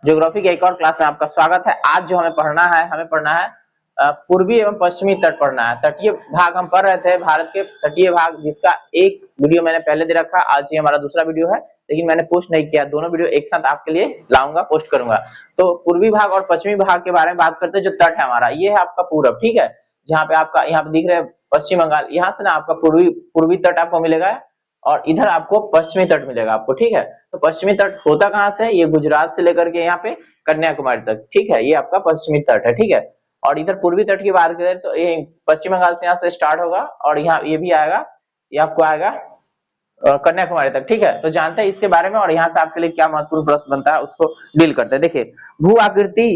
Geography के एक और क्लास में आपका स्वागत है। आज जो हमें पढ़ना है पूर्वी एवं पश्चिमी तट पढ़ना है। तटीय भाग हम पढ़ रहे थे, भारत के तटीय भाग, जिसका एक वीडियो मैंने पहले दे रखा। आज ये हमारा दूसरा वीडियो है, लेकिन मैंने पोस्ट नहीं किया। दोनों वीडियो एक साथ आपके लिए लाऊंगा, पोस्ट करूंगा। तो पूर्वी भाग और पश्चिमी भाग के बारे में बात करते हैं। जो तट है हमारा, ये है आपका पूरब, ठीक है। जहाँ पे आपका यहाँ पे दिख रहे हैं पश्चिम बंगाल, यहाँ से ना आपका पूर्वी तट आपको मिलेगा और इधर आपको पश्चिमी तट मिलेगा आपको, ठीक है। तो पश्चिमी तट होता कहाँ से है? ये गुजरात से लेकर के यहाँ पे कन्याकुमारी तक, ठीक है। ये आपका पश्चिमी तट है, ठीक है। और इधर पूर्वी तट की बात करें तो ये पश्चिम बंगाल से यहाँ से स्टार्ट होगा और यहाँ ये भी आएगा, ये आपको आएगा कन्याकुमारी तक, ठीक है। तो जानते हैं इसके बारे में और यहाँ से आपके लिए क्या महत्वपूर्ण प्रश्न बनता है उसको डील करते हैं। देखिए, भू आकृति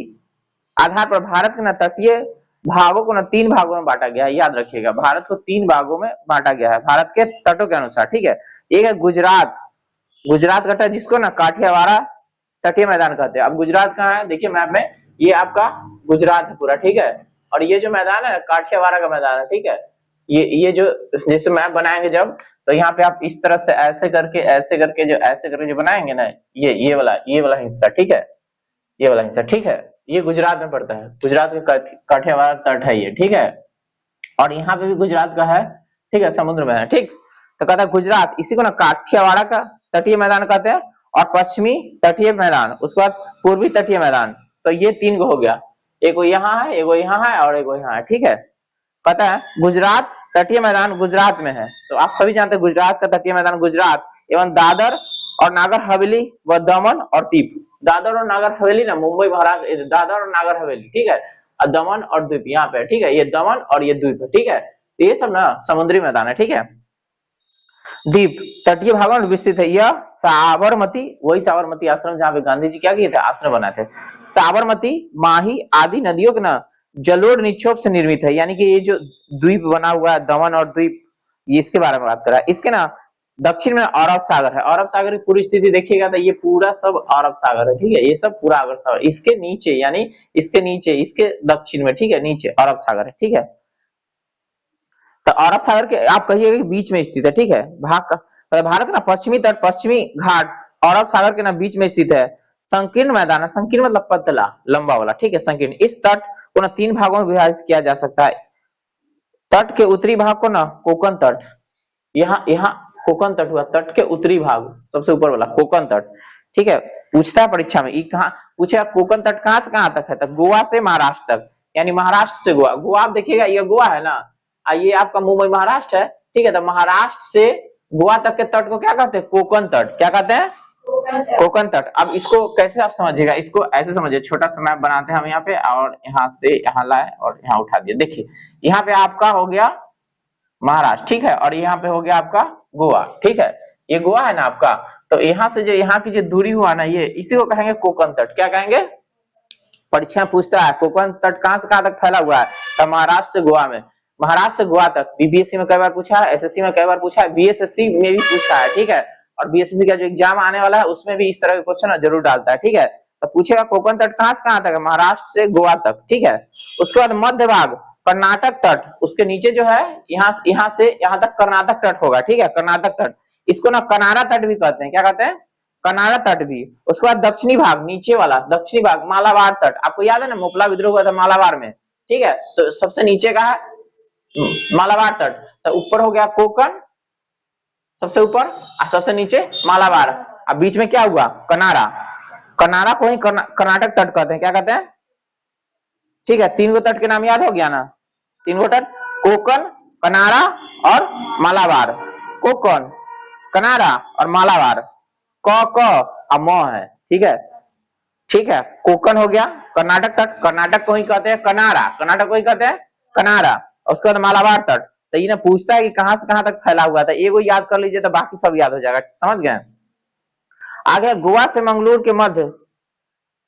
आधार पर भारत के न तटीय भागों को न 3 भागों में बांटा गया है। याद रखिएगा, भारत को 3 भागों में बांटा गया है भारत के तटों के अनुसार, ठीक है। एक है गुजरात, गुजरात कहता है जिसको ना काठियावाड़ तटीय मैदान कहते हैं। अब गुजरात कहाँ है? देखिए मैप में, ये आपका गुजरात है पूरा, ठीक है। और ये जो मैदान है काठियावाड़ का मैदान है, ठीक है। ये जो जैसे मैप बनाएंगे जब, तो यहाँ पे आप इस तरह से ऐसे करके जो बनाएंगे ना, ये वाला हिस्सा, ठीक है। ये वाला हिस्सा, ठीक है। ये गुजरात में पड़ता है, गुजरात के काठियावाड़ तट है ये, ठीक है। और यहाँ पे भी गुजरात का है, ठीक है, समुद्र में है, ठीक। तो कहता है गुजरात, इसी को ना काठियावाड़ का तटीय मैदान कहते हैं। और पश्चिमी तटीय मैदान, उसके बाद पूर्वी तटीय मैदान। तो ये 3 गो हो गया, एक यहाँ है, एक यहाँ है और एक यहाँ है, ठीक है। कहता है गुजरात तटीय मैदान गुजरात में है। तो आप सभी जानते हैं गुजरात का तटीय मैदान गुजरात एवं दादर और नागर हवेली व दमन और दीव। दादर और नागर हवेली ना मुंबई महाराष्ट्र, दादर और नागर हवेली, ठीक है। और दमन और द्वीप यहाँ पे, ठीक है। ये दमन और ये द्वीप है, ठीक है। तो ये सब ना समुद्री मैदान है, ठीक है। द्वीप तटीय भागों में विस्तृत है। यह साबरमती, वही साबरमती आश्रम जहाँ पे गांधी जी क्या किए थे, आश्रम बनाए थे। साबरमती, माही आदि नदियों के ना जलोढ़ निक्षोभ से निर्मित है। यानी कि ये जो द्वीप बना हुआ है दमन और द्वीप, ये इसके बारे में बात कर रहा है। इसके ना दक्षिण में अरब सागर है। अरब सागर की पूरी स्थिति देखिएगा तो ये पूरा सब अरब सागर है, ठीक है। ये सब पूरा अरब सागर, इसके नीचे यानी इसके नीचे, इसके दक्षिण में, ठीक है, नीचे अरब सागर है, ठीक है। तो अरब सागर के आप कहिए कि बीच में स्थित है, ठीक है। भारत का ना पश्चिमी तट, पश्चिमी घाट अरब सागर के ना बीच में स्थित है। संकीर्ण मैदान है, संकीर्ण मतलब पतला लंबा वाला, ठीक है, संकीर्ण। इस तट को ना 3 भागों में विभाजित किया जा सकता है। तट के उत्तरी भाग को ना कोकण तट, यहाँ कोकण तट हुआ, तट के उत्तरी भाग सबसे ऊपर वाला कोकण तट, ठीक है। पूछता है परीक्षा में, कहाँ पूछेगा कोकण तट कहाँ से कहाँ तक है? तक गोवा से महाराष्ट्र तक, यानी महाराष्ट्र से गोवा। गोवा आप देखिएगा, ये गोवा है ना, ये आपका मुंबई महाराष्ट्र है, ठीक है। तो महाराष्ट्र से गोवा तक के तट को क्या कहते हैं? कोकण तट। क्या कहते हैं? कोकण तट। अब इसको कैसे आप समझिएगा, इसको ऐसे समझिए, छोटा सा मैप बनाते हैं हम यहाँ पे, और यहाँ से यहाँ लाए और यहाँ उठा दिया। देखिए यहाँ पे आपका हो गया महाराष्ट्र, ठीक है, और यहाँ पे हो गया आपका गोवा, ठीक है। ये गोवा है ना आपका, तो यहाँ से जो यहाँ की जो दूरी हुआ ना, ये इसी को कहेंगे कोकण तट। क्या कहेंगे? परीक्षा पूछता है कोकण तट कहाँ से कहाँ तक फैला हुआ है, तो महाराष्ट्र से गोवा में, महाराष्ट्र से गोवा तक। बीपीएससी में कई बार पूछा है, एसएससी में कई बार पूछा है, बीएसएससी में भी पूछा है, ठीक है। और बीएसएससी का जो एग्जाम आने वाला है उसमें भी इस तरह के क्वेश्चन जरूर डालता है, ठीक है। तो पूछेगा कोकण तट कहाँ से कहाँ तक है, महाराष्ट्र से गोवा तक, ठीक है। उसके बाद मध्य भाग कर्नाटक तट, उसके नीचे जो है यहाँ से यहाँ तक कर्नाटक तट होगा, ठीक है, कर्नाटक तट। इसको ना कनारा तट भी कहते हैं। क्या कहते हैं? कनारा तट भी। उसके बाद दक्षिणी भाग, नीचे वाला दक्षिणी भाग मालाबार तट। आपको याद है ना मोपला विद्रोह हुआ था मालाबार में, ठीक है। तो सबसे नीचे का है मालाबार तट। तो ऊपर हो गया कोकण सबसे ऊपर, और सबसे नीचे मालाबार। अब बीच में क्या हुआ? कनारा। कनारा को ही कर्नाटक तट कहते हैं। क्या कहते हैं? ठीक है, 3 गो तट के नाम याद हो गया ना, 3 गो तट, कोकण, कनारा और मालाबार। कोकण, कनारा और मालाबार, क म है, ठीक है, ठीक है। कोकण हो गया कर्नाटक तट, कर्नाटक को ही कहते हैं कनारा, कर्नाटक को ही कहते हैं कनारा। उसके बाद मालाबार तट। तो ये ना पूछता है कि कहां से कहां तक फैला हुआ था, एगो याद कर लीजिए तो बाकी सब याद हो जाएगा, समझ गए। आगे गोवा से मंगलूर के मध्य,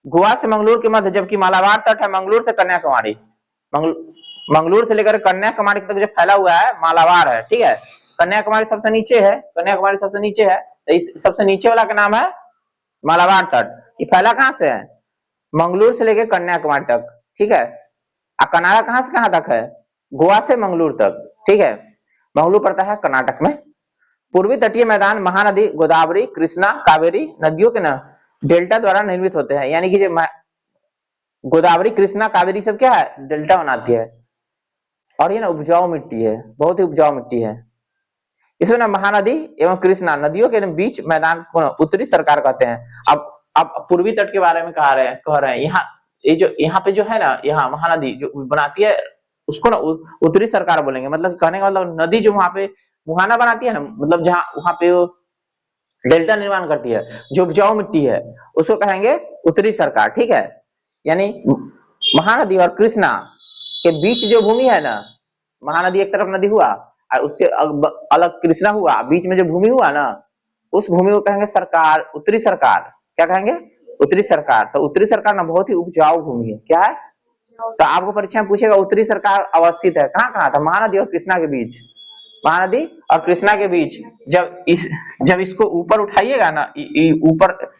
गोवा से मंगलूर के मध्य, जबकि मालाबार तट है मंगलूर से कन्याकुमारी। मंगलूर से लेकर कन्याकुमारी तक जो फैला हुआ है मालाबार है, ठीक है। कन्याकुमारी सबसे नीचे है, कन्याकुमारी सबसे नीचे है, तो इस सबसे नीचे वाला का नाम है मालाबार तट। ये फैला कहां से है? मंगलूर से लेकर कन्याकुमारी तक, ठीक है। कनारा कहां से कहां तक है? गोवा से मंगलूर तक, ठीक है। मंगलूर पड़ता है कर्नाटक में। पूर्वी तटीय मैदान महानदी गोदावरी, कृष्णा, कावेरी नदियों के न डेल्टा द्वारा निर्मित होते हैं, यानी कि जो गोदावरी कृष्णा कावेरी सब क्या है, डेल्टा बनाती है। और ये ना उपजाऊ मिट्टी है, बहुत ही उपजाऊ मिट्टी है। इसमें ना महानदी एवं कृष्णा नदियों के बीच मैदान को उत्तरी सरकार कहते हैं। अब पूर्वी तट के बारे में कह रहे हैं यहाँ, ये जो यहाँ पे जो है ना, यहाँ महानदी जो बनाती है उसको ना उत्तरी सरकार बोलेंगे। मतलब कहने का मतलब नदी जो वहां पे मुहाना बनाती है ना, मतलब जहाँ वहां पे वो डेल्टा निर्माण करती है, जो उपजाऊ मिट्टी है उसको कहेंगे उत्तरी सरकार, ठीक है। यानी महानदी और कृष्णा के बीच जो भूमि है ना, महानदी एक तरफ नदी हुआ और उसके अलग कृष्णा हुआ, बीच में जो भूमि हुआ ना, उस भूमि को कहेंगे सरकार, उत्तरी सरकार। क्या कहेंगे, उत्तरी सरकार। तो उत्तरी सरकार ना बहुत ही उपजाऊ भूमि है। क्या है, तो आपको परीक्षा में पूछेगा उत्तरी सरकार अवस्थित है कहाँ कहाँ, था महानदी और कृष्णा के बीच, महानदी और कृष्णा के बीच। जब इसको ऊपर उठाइएगा ना, ऊपर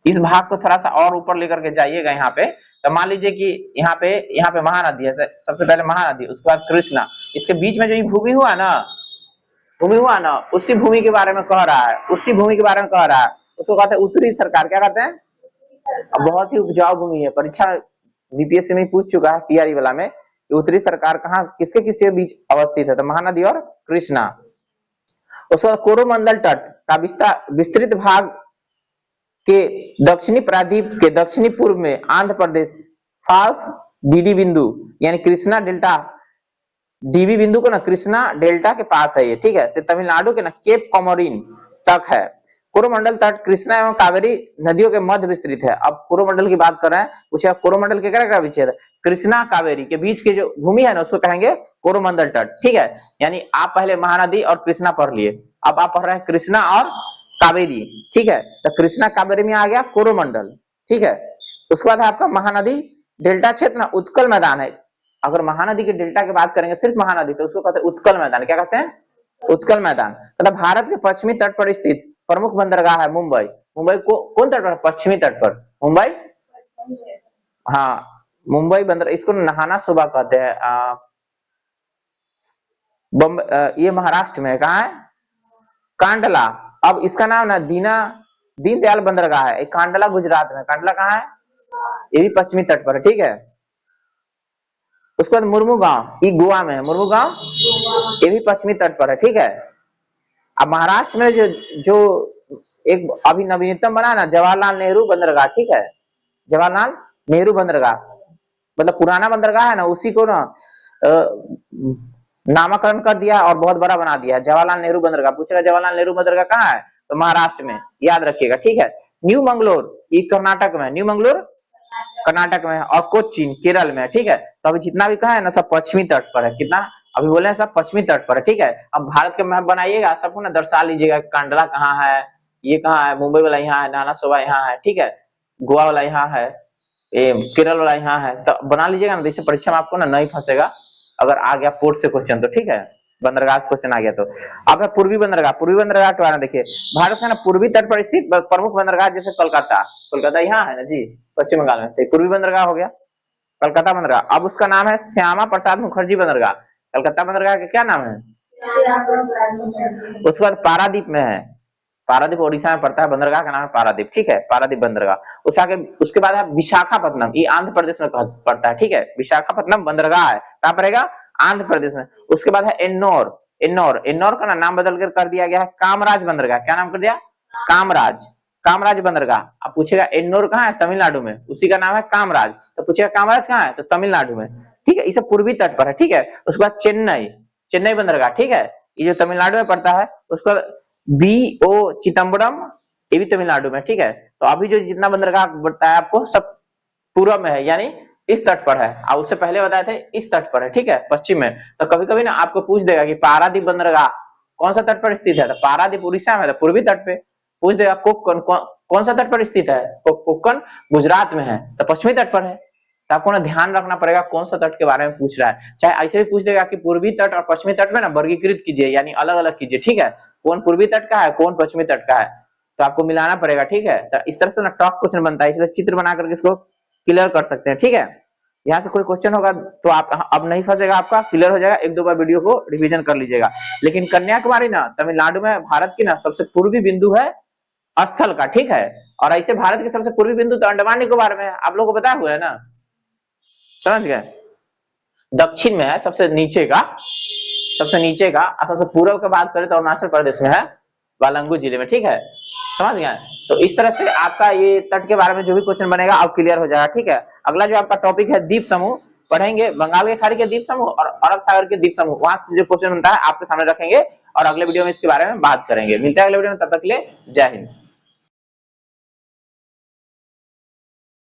इस भाग को थोड़ा सा और ऊपर लेकर के जाइएगा यहाँ पे, तो मान लीजिए कि यहाँ पे महानदी है, सबसे पहले महानदी, उसके बाद कृष्णा, इसके बीच में जो ये भूमि हुआ ना, उसी भूमि के बारे में कह रहा है, उसी भूमि के बारे में कह रहा है, उसको कहते हैं उत्तरी सरकार। क्या कहते हैं, बहुत ही उपजाऊ भूमि है। परीक्षा बीपीएससी में पूछ चुका है, टीआरई वाला में, उत्तरी सरकार कहाँ किसके किसके बीच अवस्थित है, तो महानदी और कृष्णा। उसके बाद कोरोमंडल तट का विस्तृत भाग के दक्षिणी प्रायद्वीप के दक्षिणी पूर्व में आंध्र प्रदेश फाल्स डीडी बिंदु, यानी कृष्णा डेल्टा डीबी बिंदु को ना कृष्णा डेल्टा के पास है ये, ठीक है। तमिलनाडु के ना केप कॉमोरिन तक है। कोरोमंडल तट कृष्णा एवं कावेरी नदियों के मध्य विस्तृत है। अब कोरोमंडल की बात कर रहे हैं, पूछे कोरोमंडल के क्या विच्छेद है, कृष्णा कावेरी के बीच की जो भूमि है ना, उसको कहेंगे कोरोमंडल तट, ठीक है। यानी आप पहले महानदी और कृष्णा पढ़ लिए, अब आप पढ़ रहे हैं कृष्णा और कावेरी, ठीक है। तो कृष्णा कावेरी में आ गया कोरोमंडल, ठीक है। उसके बाद आपका महानदी डेल्टा क्षेत्र ना उत्कल मैदान है। अगर महानदी के डेल्टा की बात करेंगे, सिर्फ महानदी, तो उसको कहते हैं उत्कल मैदान। क्या कहते हैं, उत्कल मैदान। मतलब भारत के पश्चिमी तट पर स्थित प्रमुख बंदरगाह है मुंबई। मुंबई को कौन तट पर, पश्चिमी तट पर मुंबई, हाँ मुंबई बंदर, इसको नहाना सुबह कहते हैं। ये महाराष्ट्र में कहा है, कांडला। अब इसका नाम ना दीनदयाल बंदरगाह है। कांडला गुजरात में, कांडला कहाँ है, ये भी पश्चिमी तट पर है, ठीक है। उसके बाद मुर्मुगांव, ये गोवा में है, मुर्मुगांव ये भी पश्चिमी तट पर है, ठीक है। अब महाराष्ट्र में जो एक अभी नवीनतम बना ना, जवाहरलाल नेहरू बंदरगाह, ठीक है। जवाहरलाल नेहरू बंदरगाह, मतलब पुराना बंदरगाह है ना, उसी को ना नामकरण कर दिया और बहुत बड़ा बना दिया है, जवाहरलाल नेहरू बंदरगाह। पूछेगा जवाहरलाल नेहरू बंदरगाह कहाँ है, तो महाराष्ट्र में, याद रखिएगा, ठीक है। न्यू मंगलोर ये कर्नाटक में, न्यू मंगलोर कर्नाटक में है, और कोच्चिन केरल में, ठीक है। तो अभी जितना भी कहा है ना, सब पश्चिमी तट पर है। कितना अभी बोले हैं, सब पश्चिमी तट पर है, ठीक है। अब भारत के मैप बनाइएगा, सबको ना दर्शा लीजिएगा, कांडला कहाँ है, ये कहाँ है, मुंबई वाला यहाँ है, नाना सोबा यहाँ है, ठीक है, गोवा वाला यहाँ है, केरल वाला यहाँ है। तो बना लीजिएगा ना, जैसे परीक्षा में आपको ना नहीं फंसेगा, अगर आ गया पोर्ट से क्वेश्चन तो, ठीक है, बंदरगाह से क्वेश्चन आ गया तो। अब है पूर्वी बंदरगाह। पूर्वी बंदरगाह के बारे में देखिए, भारत का ना पूर्वी तट पर स्थित प्रमुख बंदरगाह, जैसे कोलकाता यहाँ है ना जी, पश्चिम बंगाल में, तो पूर्वी बंदरगाह हो गया कलकत्ता बंदरगाह। अब उसका नाम है श्यामा प्रसाद मुखर्जी बंदरगाह। कलकत्ता बंदरगाह का क्या नाम है, उसके बाद पारादीप में है, पारादीप उड़ीसा में पड़ता है, बंदरगाह का नाम है पारादीप, ठीक है, पारादीप बंदरगाह। उसके बाद है विशाखापत्तनम, ये आंध्र प्रदेश में पड़ता है, ठीक है। विशाखापत्तनम बंदरगाह है, कहाँ पड़ेगा, आंध्र प्रदेश में। उसके बाद है एन्नौर का नाम बदल कर दिया गया है कामराज बंदरगाह। क्या नाम कर दिया, कामराज बंदरगाह। अब पूछेगा एन्नौर कहाँ है, तमिलनाडु में, उसी का नाम है कामराज। तो पूछेगा कामराज कहाँ है, तो तमिलनाडु में, ठीक है। इसे पूर्वी तट पर है, ठीक है। उसके बाद चेन्नई बंदरगाह, ठीक है, ये जो तमिलनाडु में पड़ता है। उसका BO चिदम्बरम, ये भी तमिलनाडु में, ठीक है। तो अभी जो जितना बंदरगाह बताया आपको, सब पूर्व में है, यानी इस तट पर है, और उससे पहले बताए थे इस तट पर है, ठीक है, पश्चिम में। तो कभी कभी ना आपको पूछ देगा कि पारादीप बंदरगाह कौन सा तट पर स्थित है, तो पारादीप उड़ीसा में, तो पूर्वी तट पे। पूछ देगा कोक्कन कौन सा तट पर स्थित है, कोक्कन गुजरात में है, तो पश्चिमी तट पर है। तो आपको ना ध्यान रखना पड़ेगा कौन सा तट के बारे में पूछ रहा है। चाहे ऐसे भी पूछ देगा कि पूर्वी तट और पश्चिमी तट में ना वर्गीकृत कीजिए, यानी अलग अलग कीजिए, ठीक है, कौन पूर्वी तट का है, कौन पश्चिमी तट का है, तो आपको मिलाना पड़ेगा, ठीक है। तो इस तरह से ना टॉप क्वेश्चन बनता है, इसलिए चित्र बना करके इसको क्लियर कर सकते हैं, ठीक है। यहाँ से कोई क्वेश्चन होगा तो आप अब नहीं फंसेगा, आपका क्लियर हो जाएगा, एक दो बार वीडियो को रिवीजन कर लीजिएगा। लेकिन कन्याकुमारी ना तमिलनाडु में भारत की ना सबसे पूर्वी बिंदु है, स्थल का, ठीक है। और ऐसे भारत के सबसे पूर्वी बिंदु तो अंडमान निकोबार में है, आप लोगों को पता हुआ है ना, समझ गए। दक्षिण में है सबसे नीचे का, सबसे नीचे का। और सबसे पूर्व का बात करें तो अरुणाचल प्रदेश में है, बालंगु जिले में, ठीक है, समझ गए। तो इस तरह से आपका ये तट के बारे में जो भी क्वेश्चन बनेगा अब क्लियर हो जाएगा, ठीक है। अगला जो आपका टॉपिक है द्वीप समूह पढ़ेंगे, बंगाल की खाड़ी के द्वीप समूह और अरब सागर के द्वीप समूह, वहां से जो क्वेश्चन बनता है आपके सामने रखेंगे और अगले वीडियो में इसके बारे में बात करेंगे। मिलते हैं अगले वीडियो में, तब तक के लिए जय हिंद।